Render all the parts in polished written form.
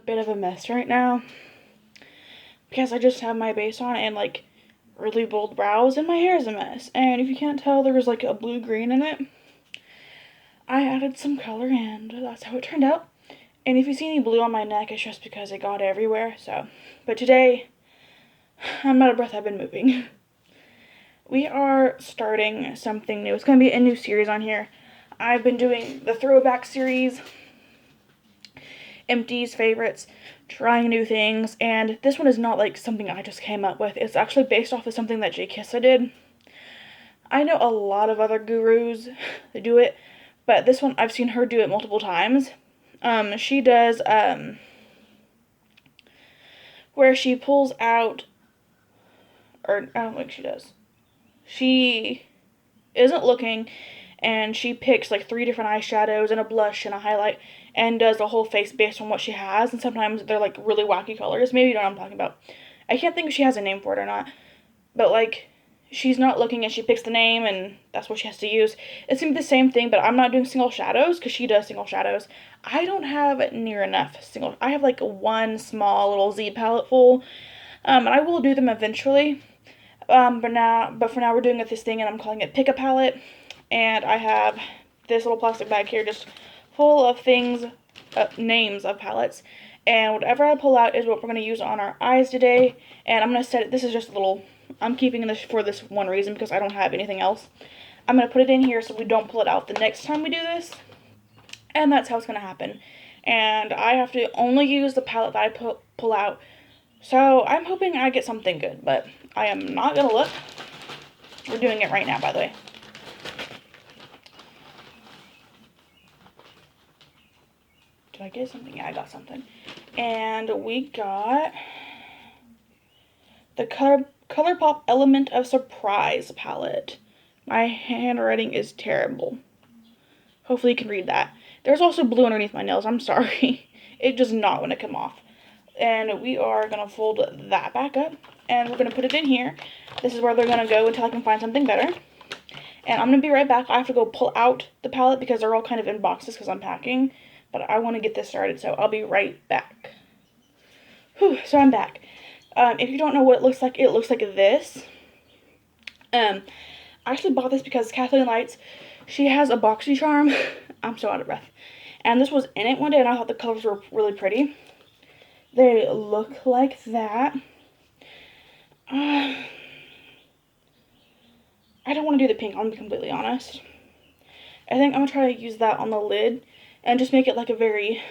Bit of a mess right now because I just have my base on and like really bold brows and my hair is a mess. And if you can't tell, there was like a blue-green in it. I added some color and that's how it turned out. And if you see any blue on my neck, it's just because it got everywhere. But today, I'm out of breath. I've been moving. We are starting something new. It's going to be a new series on here. I've been doing the throwback series, empties, favorites, trying new things, and this one is not like something I just came up with. It's actually based off of something that Jay Kissa did. I know a lot of other gurus that do it, but this one I've seen her do it multiple times. She does where she pulls out, or I don't think she does. She isn't looking, and she picks like 3 different eyeshadows and a blush and a highlight and does the whole face based on what she has, and sometimes they're like really wacky colors. Maybe you know what I'm talking about. I can't think if she has a name for it or not, but like she's not looking and she picks the name and that's what she has to use. It's gonna be the same thing, but I'm not doing single shadows because she does single shadows. I don't have near enough single. I have like one small little Z palette full, and I will do them eventually. But for now we're doing it this thing, and I'm calling it Pick a Palette. And I have this little plastic bag here just full of things, names of palettes. And whatever I pull out is what we're going to use on our eyes today. And I'm going to set it, this is just a little, I'm keeping this for this one reason because I don't have anything else. I'm going to put it in here so we don't pull it out the next time we do this. And that's how it's going to happen. And I have to only use the palette that I pull out. So I'm hoping I get something good, but I am not going to look. We're doing it right now, by the way. Did I get something? Yeah, I got something. And we got the ColourPop Element of Surprise palette. My handwriting is terrible. Hopefully you can read that. There's also blue underneath my nails. I'm sorry. It does not want to come off. And we are going to fold that back up. And we're going to put it in here. This is where they're going to go until I can find something better. And I'm going to be right back. I have to go pull out the palette because they're all kind of in boxes because I'm packing. But I want to get this started, so I'll be right back. Whew, so I'm back. If you don't know what it looks like this. I actually bought this because Kathleen Lights, she has a BoxyCharm. I'm so out of breath. And this was in it one day, and I thought the colors were really pretty. They look like that. I don't want to do the pink, I'm going to be completely honest. I think I'm going to try to use that on the lid and just make it like a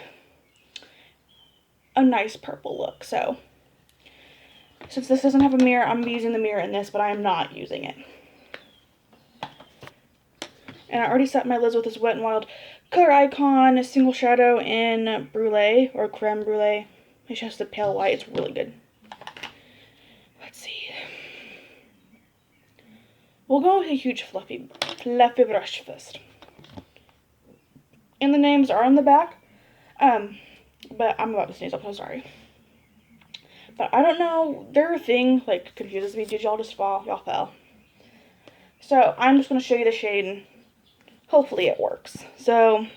nice purple look. So, since this doesn't have a mirror, I'm using the mirror in this, but I am not using it. And I already set my lids with this Wet n Wild Color Icon Single Shadow in Brulee, or Creme Brulee. It's just a pale white, it's really good. Let's see. We'll go with a huge fluffy brush first. And the names are on the back. But I'm about to sneeze, I'm so sorry. But I don't know, their thing, like, confuses me. Did y'all just fall? Y'all fell. So, I'm just going to show you the shade, and hopefully it works. So,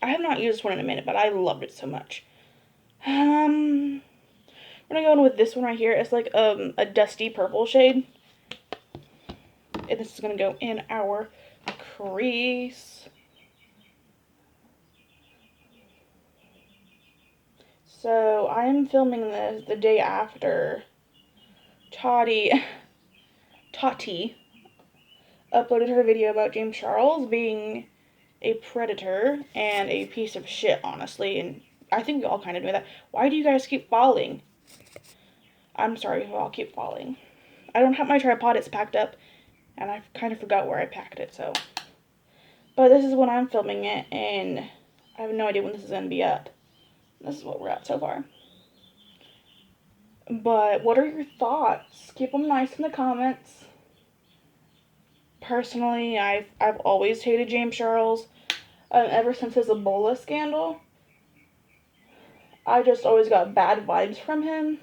I have not used this one in a minute, but I loved it so much. We're going to go in with this one right here. It's like a dusty purple shade. And this is going to go in our crease. So, I am filming this the day after Tati uploaded her video about James Charles being a predator and a piece of shit, honestly. And I think we all kind of knew that. Why do you guys keep falling? I'm sorry if I'll keep falling. I don't have my tripod, it's packed up. And I kind of forgot where I packed it, so. But this is when I'm filming it, and I have no idea when this is going to be up. This is what we're at so far. But what are your thoughts? Keep them nice in the comments. Personally, I've always hated James Charles. Ever since his Ebola scandal. I just always got bad vibes from him.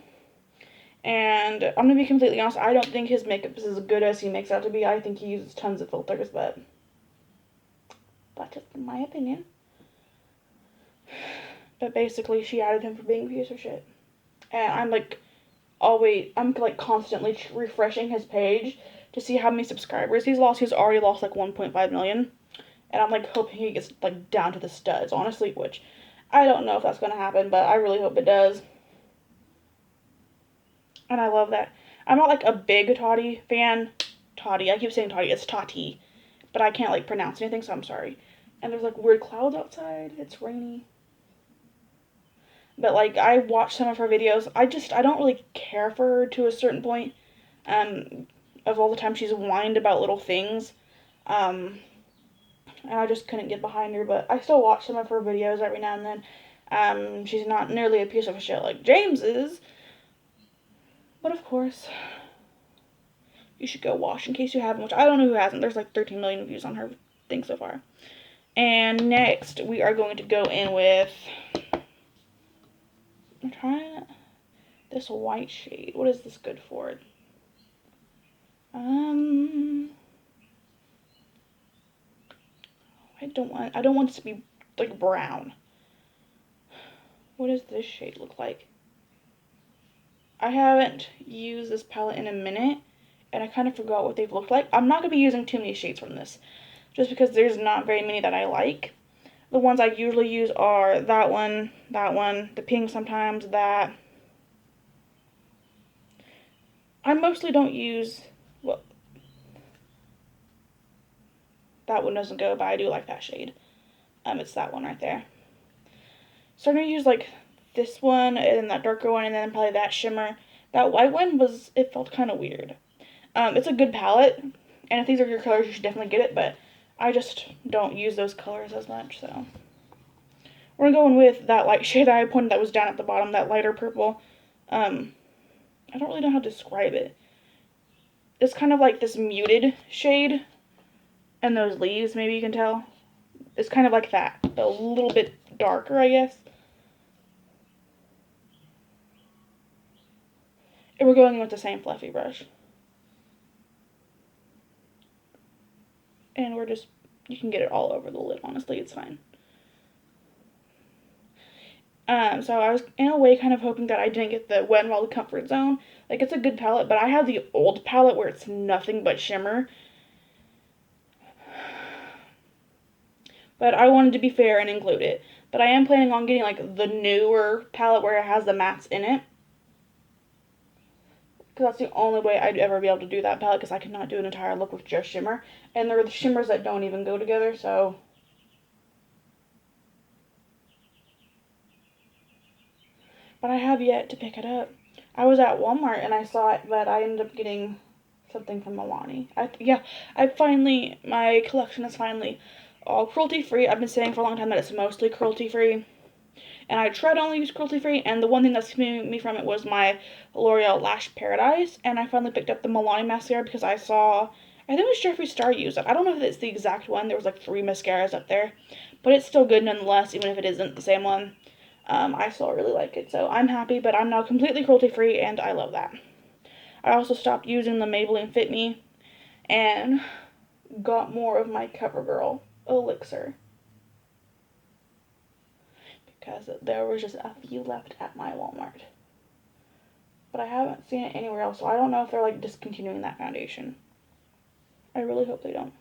And I'm going to be completely honest, I don't think his makeup is as good as he makes out to be. I think he uses tons of filters, but that's just my opinion. But basically, she added him for being a piece of shit. And I'm like, constantly refreshing his page to see how many subscribers he's lost. He's already lost like 1.5 million. And I'm like hoping he gets like down to the studs, honestly, which I don't know if that's going to happen, but I really hope it does. And I love that. I'm not like a big Toddy fan. Toddy, I keep saying Toddy, it's Tati. But I can't like pronounce anything, so I'm sorry. And there's like weird clouds outside. It's rainy. But like I watch some of her videos. I don't really care for her to a certain point. Of all the time she's whined about little things. And I just couldn't get behind her, but I still watch some of her videos every now and then. She's not nearly a piece of shit like James is. But of course, you should go watch in case you haven't, which I don't know who hasn't. There's like 13 million views on her thing so far. And next, we are going to go in with, I'm trying this white shade. What is this good for? I don't want this to be like brown. What does this shade look like? I haven't used this palette in a minute, and I kind of forgot what they've looked like. I'm not going to be using too many shades from this, just because there's not very many that I like. The ones I usually use are that one, the pink sometimes, that. I mostly don't use, well, that one doesn't go, but I do like that shade. It's that one right there. So I'm going to use like this one, and then that darker one, and then probably that shimmer. That white one it felt kind of weird. It's a good palette, and if these are your colors, you should definitely get it, but I just don't use those colors as much, so. We're going with that light shade that I pointed that was down at the bottom, that lighter purple. I don't really know how to describe it. It's kind of like this muted shade, and those leaves, maybe you can tell. It's kind of like that, but a little bit darker, I guess. And we're going with the same fluffy brush. And you can get it all over the lid, honestly, it's fine. So I was, in a way, kind of hoping that I didn't get the Wet n Wild Comfort Zone. Like, it's a good palette, but I have the old palette where it's nothing but shimmer. But I wanted to be fair and include it. But I am planning on getting, like, the newer palette where it has the mattes in it. Because that's the only way I'd ever be able to do that palette, because I cannot do an entire look with just shimmer. And there are the shimmers that don't even go together, so. But I have yet to pick it up. I was at Walmart and I saw it, but I ended up getting something from Milani. My collection is finally all cruelty-free. I've been saying for a long time that it's mostly cruelty-free. And I tried to only use cruelty-free, and the one thing that's keeping me from it was my L'Oreal Lash Paradise. And I finally picked up the Milani mascara because I think it was Jeffree Star use it. I don't know if it's the exact one. There was like 3 mascaras up there. But it's still good nonetheless, even if it isn't the same one. I still really like it, so I'm happy, but I'm now completely cruelty-free, and I love that. I also stopped using the Maybelline Fit Me, and got more of my CoverGirl elixir. Because there was just a few left at my Walmart. But I haven't seen it anywhere else, so I don't know if they're, like, discontinuing that foundation. I really hope they don't.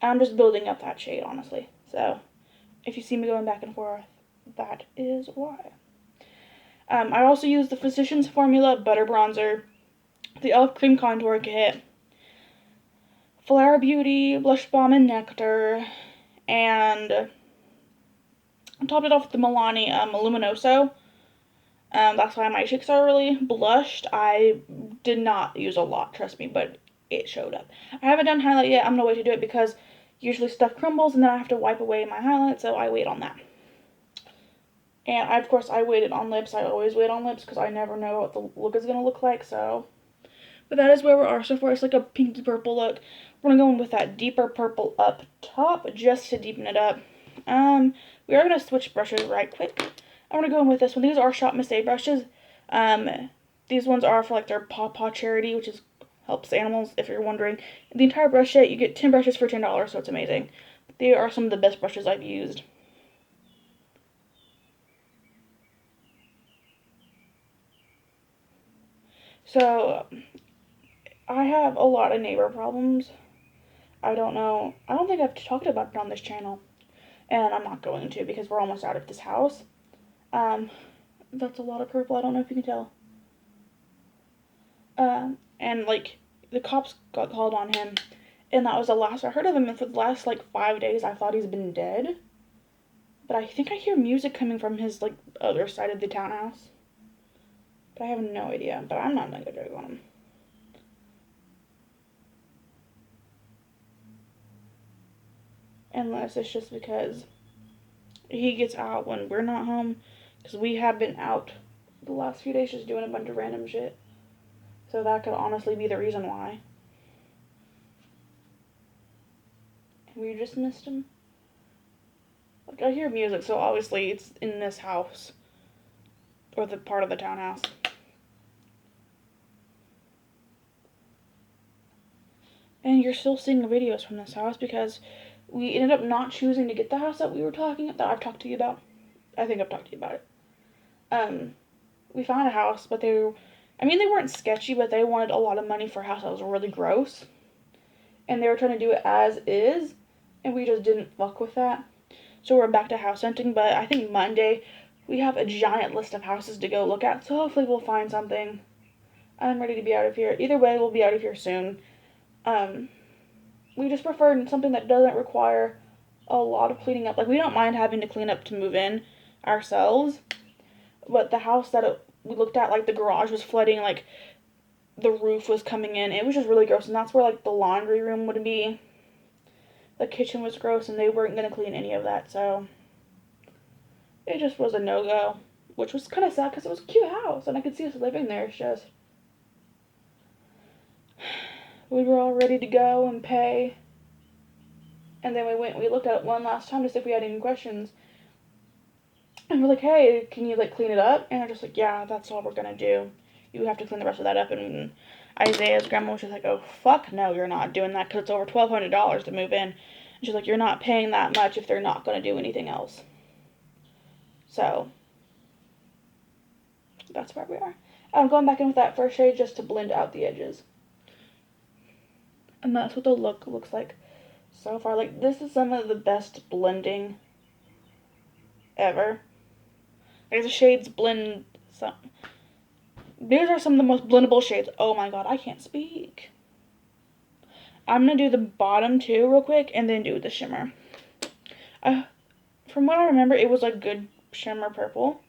I'm just building up that shade, honestly, so. If you see me going back and forth, that is why. I also use the Physicians Formula Butter Bronzer, the e.l.f. Cream Contour Kit, Flower Beauty Blush Balm and Nectar, and I topped it off with the Milani Luminoso. That's why my cheeks are really blushed. I did not use a lot, trust me, but it showed up. I haven't done highlight yet. I'm going to wait to do it because usually stuff crumbles and then I have to wipe away my highlight, so I wait on that. And of course I waited on lips. I always wait on lips because I never know what the look is going to look like, so. But that is where we are so far. It's like a pinky purple look. We're going to go in with that deeper purple up top just to deepen it up. We are going to switch brushes right quick. I'm going to go in with this one. These are Shop Miss A brushes. These ones are for like their Paw Paw charity, which is helps animals, if you're wondering. The entire brush set, you get 10 brushes for $10, so it's amazing. They are some of the best brushes I've used. So, I have a lot of neighbor problems. I don't know. I don't think I've talked about it on this channel. And I'm not going to because we're almost out of this house. That's a lot of purple. I don't know if you can tell. And, like, the cops got called on him. And that was the last I heard of him. And for the last, like, 5 days, I thought he's been dead. But I think I hear music coming from his, like, other side of the townhouse. But I have no idea. But I'm not going to go drag on him. Unless it's just because he gets out when we're not home. Because we have been out the last few days just doing a bunch of random shit. So that could honestly be the reason why. And we just missed him. Like, I hear music, so obviously it's in this house. Or the part of the townhouse. And you're still seeing the videos from this house because we ended up not choosing to get the house that we were talking about, that I've talked to you about. I think I've talked to you about it. We found a house, but they weren't sketchy, but they wanted a lot of money for a house that was really gross. And they were trying to do it as is, and we just didn't fuck with that. So we're back to house hunting, but I think Monday we have a giant list of houses to go look at, so hopefully we'll find something. I'm ready to be out of here. Either way, we'll be out of here soon. We just prefer something that doesn't require a lot of cleaning up. Like, we don't mind having to clean up to move in ourselves, but the house that we looked at, like, the garage was flooding, like, the roof was coming in. It was just really gross, and that's where, like, the laundry room would be. The kitchen was gross, and they weren't going to clean any of that, so it just was a no-go, which was kind of sad because it was a cute house, and I could see us living there. It's just we were all ready to go and pay, and then we looked at it one last time to see if we had any questions, and we're like, hey, can you, like, clean it up? And they're just like, yeah, that's all we're gonna do. You have to clean the rest of that up. And Isaiah's grandma was just like, oh, fuck no, you're not doing that because it's over $1,200 to move in. And she's like, you're not paying that much if they're not going to do anything else. So that's where we are. I'm going back in with that first shade just to blend out the edges. And that's what the look looks like so far. Like, this is some of the best blending ever. Like, the shades blend some. These are some of the most blendable shades. Oh my god, I can't speak. I'm going to do the bottom two real quick and then do the shimmer. From what I remember, it was a good shimmer purple.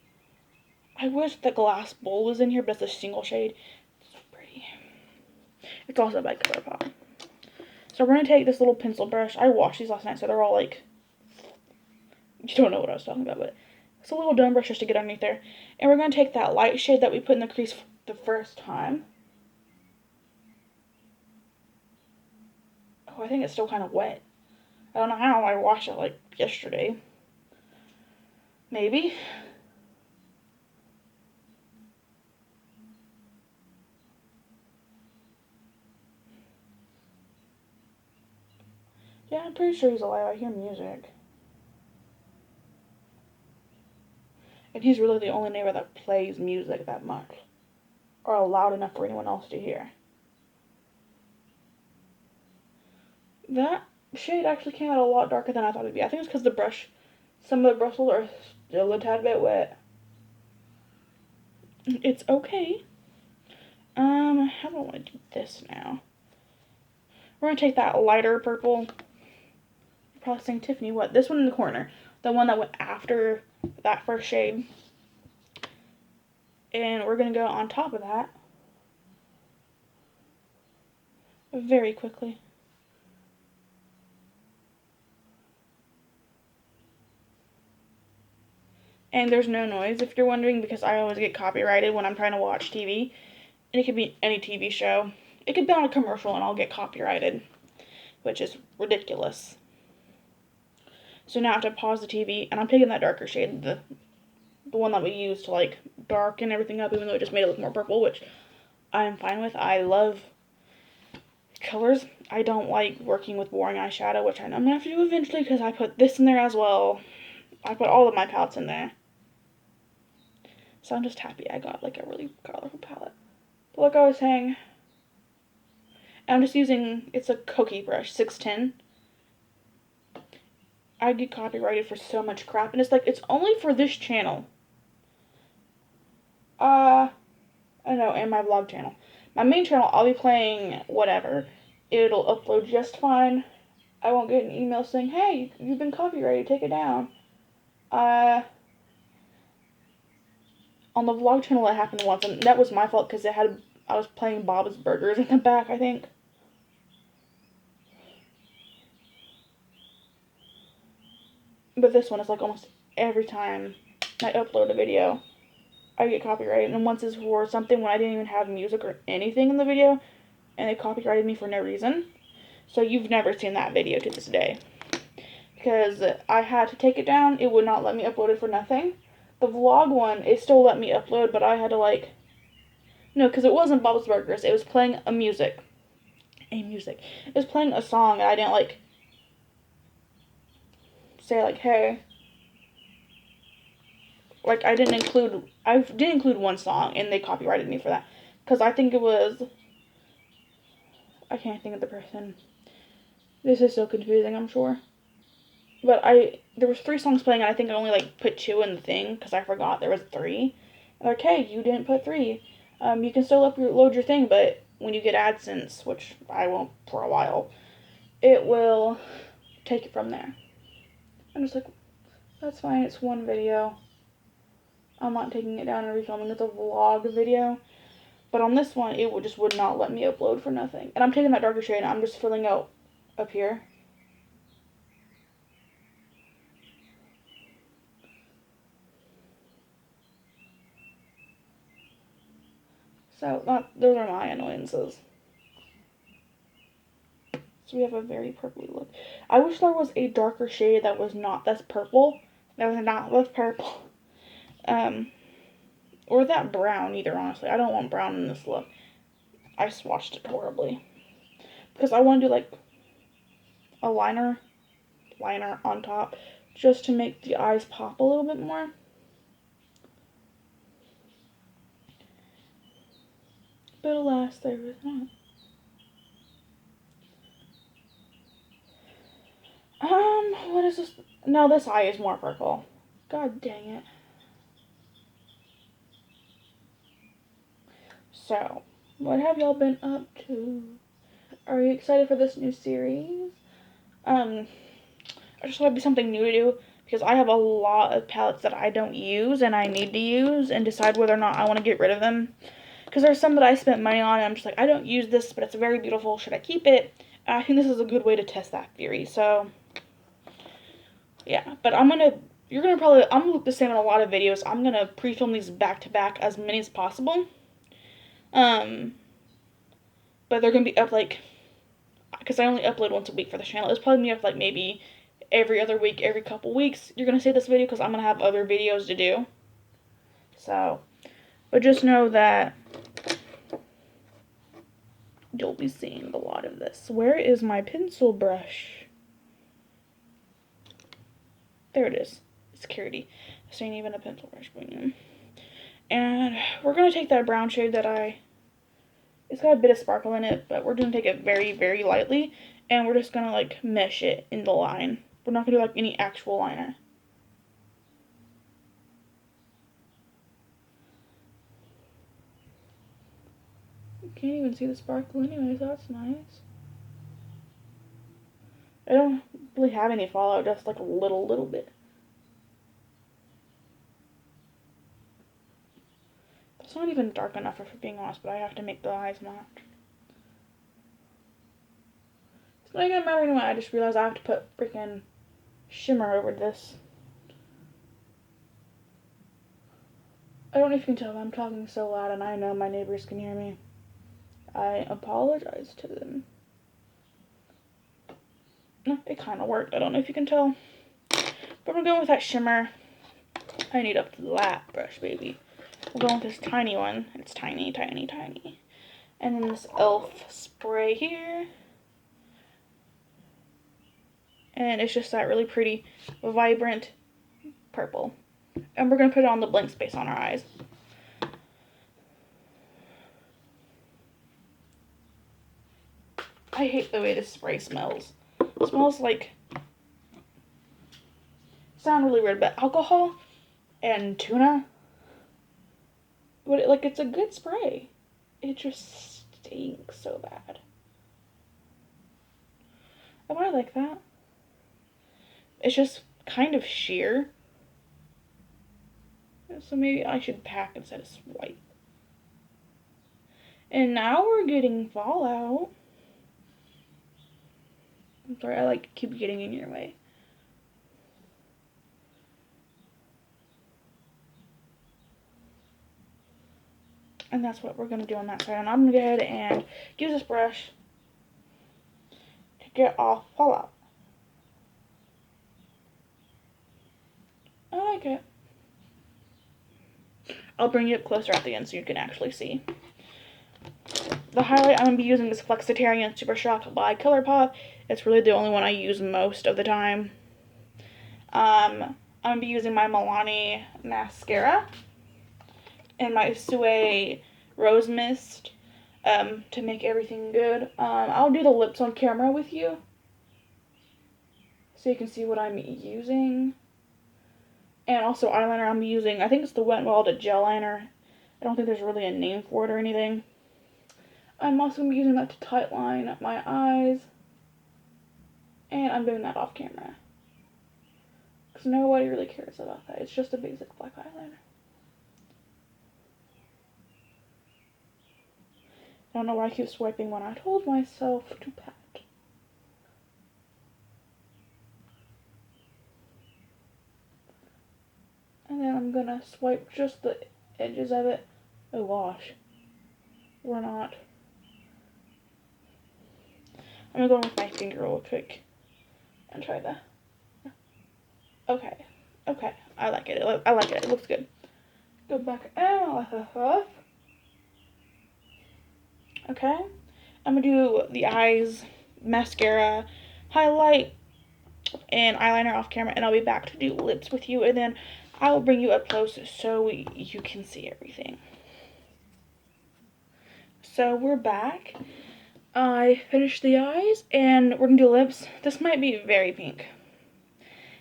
I wish the glass bowl was in here, but it's a single shade. It's so pretty. It's also by ColourPop. So we're going to take this little pencil brush. I washed these last night, so they're all like... You don't know what I was talking about, but... It's a little dome brush just to get underneath there. And we're going to take that light shade that we put in the crease the first time. Oh, I think it's still kind of wet. I don't know how. I washed it like yesterday. Maybe. Yeah, I'm pretty sure he's alive. I hear music. And he's really the only neighbor that plays music that much. Or loud enough for anyone else to hear. That shade actually came out a lot darker than I thought it'd be. I think it's because the brush, some of the bristles are still a tad bit wet. It's okay. How do I want to do this now? We're going to take that lighter purple. You're probably saying, Tiffany, what? This one in the corner. The one that went after that first shade. And we're going to go on top of that. Very quickly. And there's no noise, if you're wondering, because I always get copyrighted when I'm trying to watch TV. And it could be any TV show. It could be on a commercial and I'll get copyrighted, which is ridiculous. So now I have to pause the TV, and I'm taking that darker shade, the one that we used to, like, darken everything up, even though it just made it look more purple, which I'm fine with. I love colors. I don't like working with boring eyeshadow, which I know I'm going to have to do eventually because I put this in there as well. I put all of my palettes in there. So I'm just happy I got, like, a really colorful palette. But like I was saying, I'm just using, it's a Koki brush, 610. I get copyrighted for so much crap, and it's like, it's only for this channel. I know, and my vlog channel. My main channel, I'll be playing whatever. It'll upload just fine. I won't get an email saying, hey, you've been copyrighted, take it down. On the vlog channel, that happened once, and that was my fault because I was playing Bob's Burgers in the back, I think. But this one is like almost every time I upload a video, I get copyrighted. And once it's for something when I didn't even have music or anything in the video, and they copyrighted me for no reason. So you've never seen that video to this day. Because I had to take it down, it would not let me upload it for nothing. The vlog one, it still let me upload, but I had to like, no, because it wasn't Bob's Burgers, it was playing a music. It was playing a song, and I didn't like, say like, hey, like I didn't include one song, and they copyrighted me for that. Because I think it was, I can't think of the person. This is so confusing, I'm sure. But there was 3 songs playing, and I think I only like put 2 in the thing, because I forgot there was 3. And like, hey, you didn't put 3. You can still upload your thing, but when you get AdSense, which I won't for a while, it will take it from there. I'm just like, that's fine, it's one video. I'm not taking it down and refilming. It's a vlog video. But on this one, it just would not let me upload for nothing. And I'm taking that darker shade, and I'm just filling out up here. So, those are my annoyances. So we have a very purpley look. I wish there was a darker shade that's purple. That's purple. Or that brown either, honestly. I don't want brown in this look. I swatched it horribly. Because I want to do like a liner on top, just to make the eyes pop a little bit more. But alas, there was not. What is this? No, this eye is more purple. God dang it. So, what have y'all been up to? Are you excited for this new series? I just want to be something new to do, because I have a lot of palettes that I don't use and I need to use, and decide whether or not I want to get rid of them. Because there's some that I spent money on, and I'm just like, I don't use this, but it's very beautiful. Should I keep it? And I think this is a good way to test that theory. So, yeah. But I'm gonna look the same in a lot of videos. I'm gonna pre-film these back to back, as many as possible. But they're gonna be up like, because I only upload once a week for the channel. It's probably gonna be up like maybe every other week, every couple weeks. You're gonna see this video because I'm gonna have other videos to do. So, but just know that you'll be seeing a lot of this. Where is my pencil brush? There it is. Security. This ain't even a pencil brush. And we're going to take that brown shade that it's got a bit of sparkle in it, but we're going to take it very, very lightly. And we're just going to like mesh it in the line. We're not going to do like any actual liner. You can't even see the sparkle anyway, so that's nice. I don't really have any fallout, just like a little bit. It's not even dark enough, if we're being honest, but I have to make the eyes match. It's not even gonna matter anyway. I just realized I have to put freaking shimmer over this. I don't know if you can tell, but I'm talking so loud, and I know my neighbors can hear me. I apologize to them. No, it kind of worked. I don't know if you can tell. But we're going with that shimmer. I need a flat brush, baby. We're going with this tiny one. It's tiny, tiny, tiny. And then this e.l.f. spray here. And it's just that really pretty, vibrant purple. And we're going to put it on the blank space on our eyes. I hate the way this spray smells. It smells like, sound really weird, but alcohol and tuna. But like, it's a good spray. It just stinks so bad. Oh, I like that. It's just kind of sheer. So maybe I should pack instead of swipe. And now we're getting fallout. I'm sorry, I like keep getting in your way. And that's what we're going to do on that side. And I'm going to go ahead and use this brush to get off fallout. I like it. I'll bring you up closer at the end so you can actually see. The highlight I'm going to be using is Flexitarian Super Shock by ColourPop. It's really the only one I use most of the time. I'm going to be using my Milani mascara and my Sue Rose Mist to make everything good. I'll do the lips on camera with you so you can see what I'm using. And also eyeliner I'm using, I think it's the Wet n Wild gel liner. I don't think there's really a name for it or anything. I'm also going to be using that to tight line my eyes. And I'm doing that off camera. Because nobody really cares about that. It's just a basic black eyeliner. I don't know why I keep swiping when I told myself to pat. And then I'm going to swipe just the edges of it. Oh gosh. We're not. I'm going to go in with my finger real quick and try that. Okay. Okay. I like it. I like it. It looks good. Go back and okay. I'm going to do the eyes, mascara, highlight, and eyeliner off camera, and I'll be back to do lips with you, and then I will bring you up close so you can see everything. So we're back. I finished the eyes, and we're going to do lips. This might be very pink.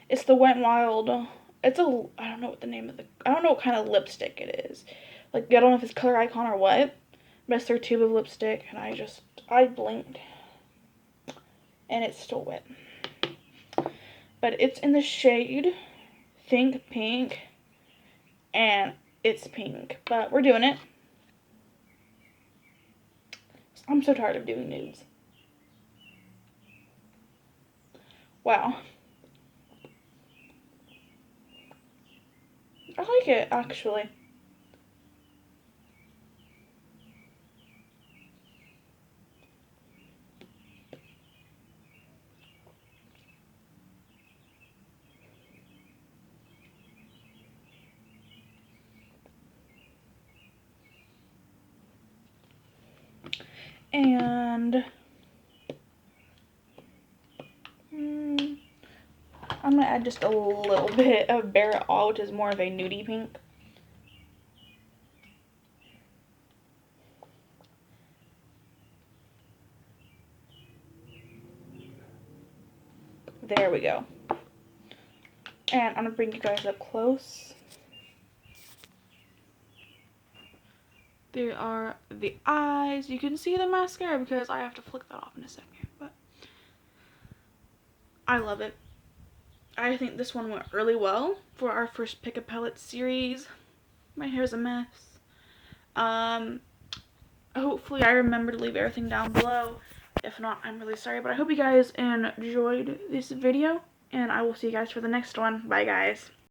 It's the Wet n Wild. It's a, I don't know what the name of I don't know what kind of lipstick it is. Like, I don't know if it's Color Icon or what, but it's their tube of lipstick, and I blinked, and it's still wet. But it's in the shade Think Pink, and it's pink, but we're doing it. I'm so tired of doing nudes. Wow. I like it, actually. And I'm going to add just a little bit of Bare It All, which is more of a nudie pink. There we go. And I'm going to bring you guys up close. There are the eyes. You can see the mascara because I have to flick that off in a second. But I love it. I think this one went really well for our first Pick a Palette series. My hair's a mess. Hopefully I remember to leave everything down below. If not, I'm really sorry. But I hope you guys enjoyed this video. And I will see you guys for the next one. Bye, guys.